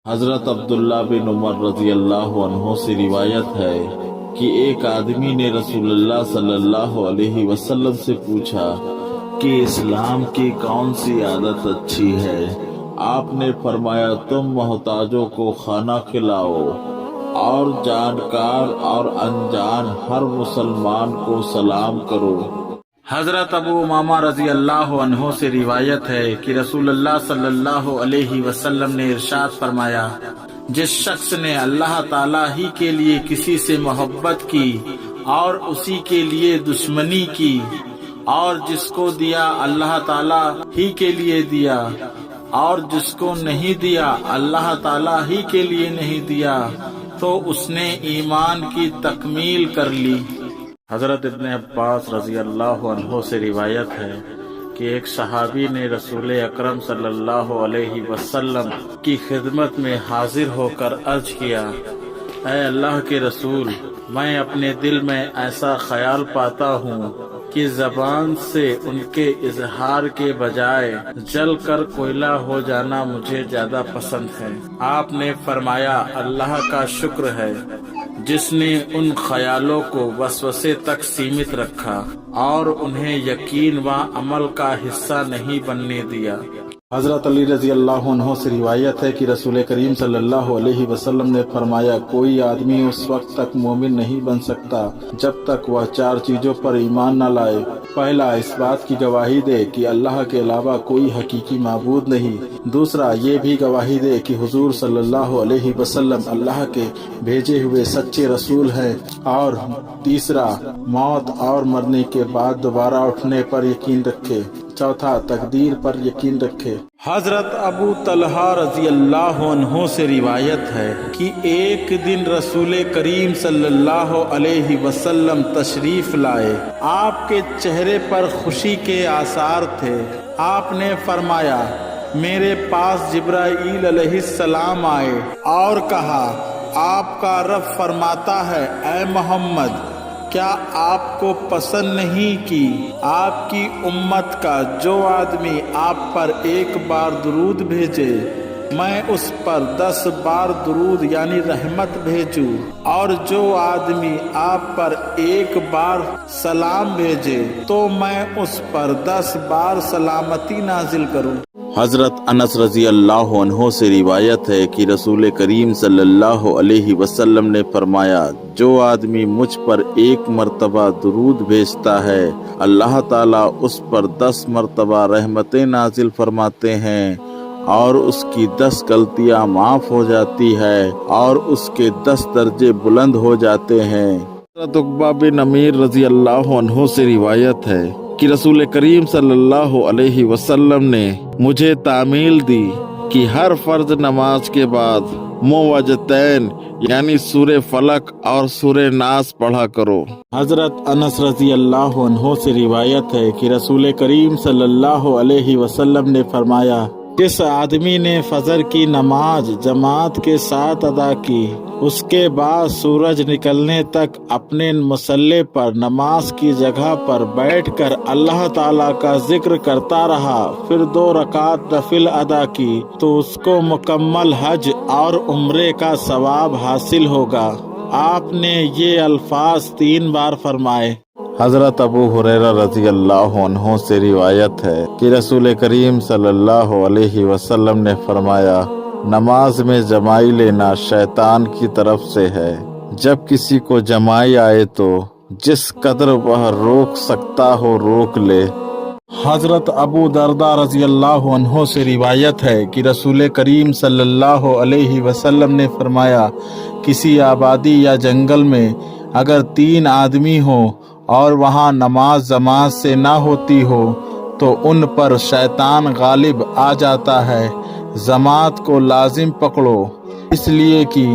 حضرت عبداللہ بن عمر رضی اللہ عنہ سے روایت ہے کہ ایک آدمی نے رسول اللہ صلی اللہ علیہ وسلم سے پوچھا کہ اسلام کی کون سی عادت اچھی ہے؟ آپ نے فرمایا تم محتاجوں کو کھانا کھلاؤ اور جانکار اور انجان ہر مسلمان کو سلام کرو۔ حضرت ابو امامہ رضی اللہ عنہ سے روایت ہے کہ رسول اللہ صلی اللہ علیہ وسلم نے ارشاد فرمایا، جس شخص نے اللہ تعالیٰ ہی کے لیے کسی سے محبت کی اور اسی کے لیے دشمنی کی، اور جس کو دیا اللہ تعالیٰ ہی کے لیے دیا، اور جس کو نہیں دیا اللہ تعالیٰ ہی کے لیے نہیں دیا، تو اس نے ایمان کی تکمیل کر لی۔ حضرت ابن عباس رضی اللہ عنہ سے روایت ہے کہ ایک صحابی نے رسول اکرم صلی اللہ علیہ وسلم کی خدمت میں حاضر ہو کر عرض کیا، اے اللہ کے رسول، میں اپنے دل میں ایسا خیال پاتا ہوں کہ زبان سے ان کے اظہار کے بجائے جل کر کوئلہ ہو جانا مجھے زیادہ پسند ہے۔ آپ نے فرمایا، اللہ کا شکر ہے جس نے ان خیالوں کو وسوسے تک سیمت رکھا اور انہیں یقین و عمل کا حصہ نہیں بننے دیا۔ حضرت علی رضی اللہ عنہ سے روایت ہے کہ رسول کریم صلی اللہ علیہ وسلم نے فرمایا، کوئی آدمی اس وقت تک مومن نہیں بن سکتا جب تک وہ 4 چیزوں پر ایمان نہ لائے۔ پہلا، اس بات کی گواہی دے کہ اللہ کے علاوہ کوئی حقیقی معبود نہیں۔ دوسرا، یہ بھی گواہی دے کہ حضور صلی اللہ علیہ وسلم اللہ کے بھیجے ہوئے سچے رسول ہیں۔ اور تیسرا، موت اور مرنے کے بعد دوبارہ اٹھنے پر یقین رکھے۔ چوتھا، تقدیر پر یقین رکھے۔ حضرت ابو طلحہ رضی اللہ عنہ سے روایت ہے کہ ایک دن رسول کریم صلی اللہ علیہ وسلم تشریف لائے۔ آپ کے چہرے پر خوشی کے آثار تھے۔ آپ نے فرمایا، میرے پاس جبرائیل علیہ السلام آئے اور کہا، آپ کا رب فرماتا ہے، اے محمد، کیا آپ کو پسند نہیں کہ آپ کی امت کا جو آدمی آپ پر ایک بار درود بھیجے، میں اس پر 10 بار درود یعنی رحمت بھیجوں، اور جو آدمی آپ پر ایک بار سلام بھیجے تو میں اس پر 10 بار سلامتی نازل کروں۔ حضرت انس رضی اللہ عنہ سے روایت ہے کہ رسول کریم صلی اللہ علیہ وسلم نے فرمایا، جو آدمی مجھ پر 1 مرتبہ درود بھیجتا ہے، اللہ تعالیٰ اس پر 10 مرتبہ رحمتیں نازل فرماتے ہیں، اور اس کی 10 غلطیاں معاف ہو جاتی ہے، اور اس کے 10 درجے بلند ہو جاتے ہیں۔ حضرت عقبہ بن عامر رضی اللہ عنہ سے روایت ہے کہ رسول کریم صلی اللہ علیہ وسلم نے مجھے تعمیل دی کہ ہر فرض نماز کے بعد معوذتین یعنی سورہ فلق اور سورہ ناس پڑھا کرو۔ حضرت انس رضی اللہ عنہ سے روایت ہے کہ رسول کریم صلی اللہ علیہ وسلم نے فرمایا، جس آدمی نے فجر کی نماز جماعت کے ساتھ ادا کی، اس کے بعد سورج نکلنے تک اپنے مصلی پر نماز کی جگہ پر بیٹھ کر اللہ تعالیٰ کا ذکر کرتا رہا، پھر 2 رکعت نفل ادا کی، تو اس کو مکمل حج اور عمرے کا ثواب حاصل ہوگا۔ آپ نے یہ الفاظ 3 بار فرمائے۔ حضرت ابو ہریرہ رضی اللہ عنہ سے روایت ہے کہ رسول کریم صلی اللہ علیہ وسلم نے فرمایا، نماز میں جمائی لینا شیطان کی طرف سے ہے۔ جب کسی کو جمائی آئے تو جس قدر وہ روک سکتا ہو روک لے۔ حضرت ابو درداء رضی اللہ عنہ سے روایت ہے کہ رسول کریم صلی اللہ علیہ وسلم نے فرمایا، کسی آبادی یا جنگل میں اگر 3 آدمی ہوں اور وہاں نماز جماعت سے نہ ہوتی ہو تو ان پر شیطان غالب آ جاتا ہے۔ جماعت کو لازم پکڑو، اس لیے کہ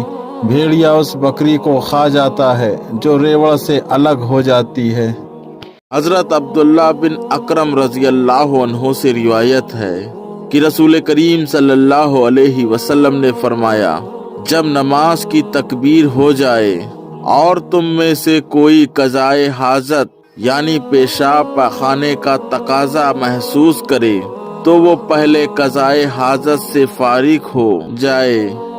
بھیڑیا اس بکری کو کھا جاتا ہے جو ریوڑ سے الگ ہو جاتی ہے۔ حضرت عبداللہ بن اکرم رضی اللہ عنہ سے روایت ہے کہ رسول کریم صلی اللہ علیہ وسلم نے فرمایا، جب نماز کی تکبیر ہو جائے اور تم میں سے کوئی قضائے حاجت یعنی پیشاب پاخانے کا تقاضا محسوس کرے تو وہ پہلے قضائے حاجت سے فارغ ہو جائے،